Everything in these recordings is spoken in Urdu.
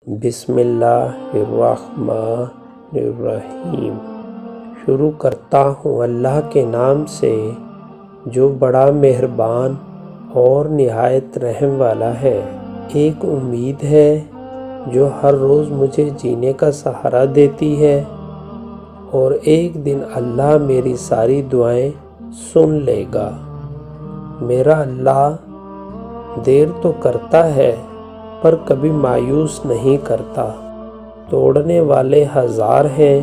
بسم اللہ الرحمن الرحیم۔ شروع کرتا ہوں اللہ کے نام سے جو بڑا مہربان اور نہایت رحم والا ہے۔ ایک امید ہے جو ہر روز مجھے جینے کا سہارا دیتی ہے، اور ایک دن اللہ میری ساری دعائیں سن لے گا۔ میرا اللہ دیر تو کرتا ہے پر کبھی مایوس نہیں کرتا۔ توڑنے والے ہزار ہیں،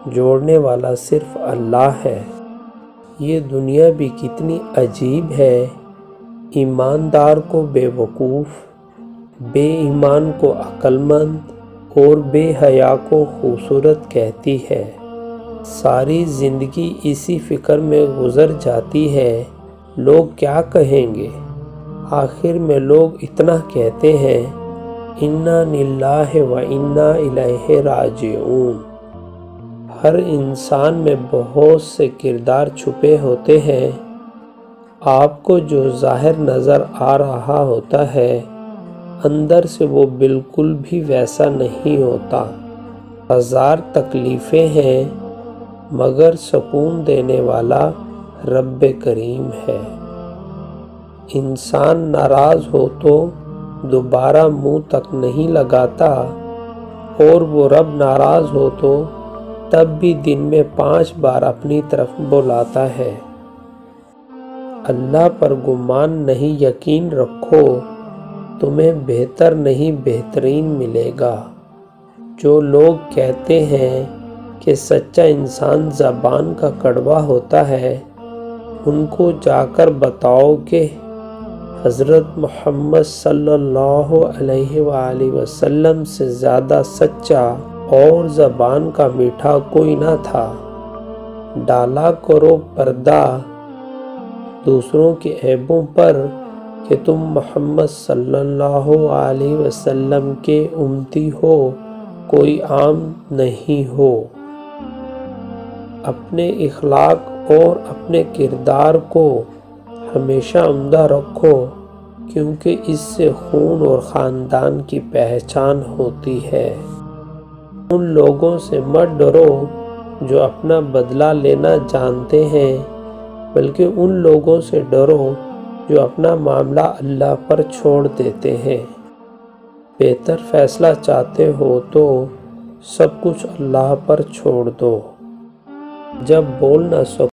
جوڑنے والا صرف اللہ ہے۔ یہ دنیا بھی کتنی عجیب ہے، ایماندار کو بے وقوف، بے ایمان کو عقل مند اور بے حیا کو خوبصورت کہتی ہے۔ ساری زندگی اسی فکر میں گزر جاتی ہے لوگ کیا کہیں گے۔ آخر میں لوگ اتنا کہتے ہیں انا للہ و انا الیہ راجعون۔ ہر انسان میں بہت سے کردار چھپے ہوتے ہیں۔ آپ کو جو ظاہر نظر آ رہا ہوتا ہے، اندر سے وہ بالکل بھی ویسا نہیں ہوتا۔ ہزار تکلیفیں ہیں مگر سکون دینے والا رب کریم ہے۔ انسان ناراض ہو تو دوبارہ منہ تک نہیں لگاتا، اور وہ رب ناراض ہو تو تب بھی دن میں 5 بار اپنی طرف بلاتا ہے۔ اللہ پر گمان نہیں، یقین رکھو تمہیں بہتر نہیں بہترین ملے گا۔ جو لوگ کہتے ہیں کہ سچا انسان زبان کا کڑوا ہوتا ہے، ان کو جا کر بتاؤ کہ حضرت محمد صلی اللہ علیہ وآلہ وسلم سے زیادہ سچا اور زبان کا میٹھا کوئی نہ تھا۔ ڈالا کرو پردہ دوسروں کے عیبوں پر کہ تم محمد صلی اللہ علیہ وسلم کے امتی ہو، کوئی عام نہیں ہو۔ اپنے اخلاق اور اپنے کردار کو ہمیشہ عمدہ رکھو، کیونکہ اس سے خون اور خاندان کی پہچان ہوتی ہے۔ ان لوگوں سے مت ڈرو جو اپنا بدلہ لینا جانتے ہیں، بلکہ ان لوگوں سے ڈرو جو اپنا معاملہ اللہ پر چھوڑ دیتے ہیں۔ بہتر فیصلہ چاہتے ہو تو سب کچھ اللہ پر چھوڑ دو۔ جب بول نہ سکو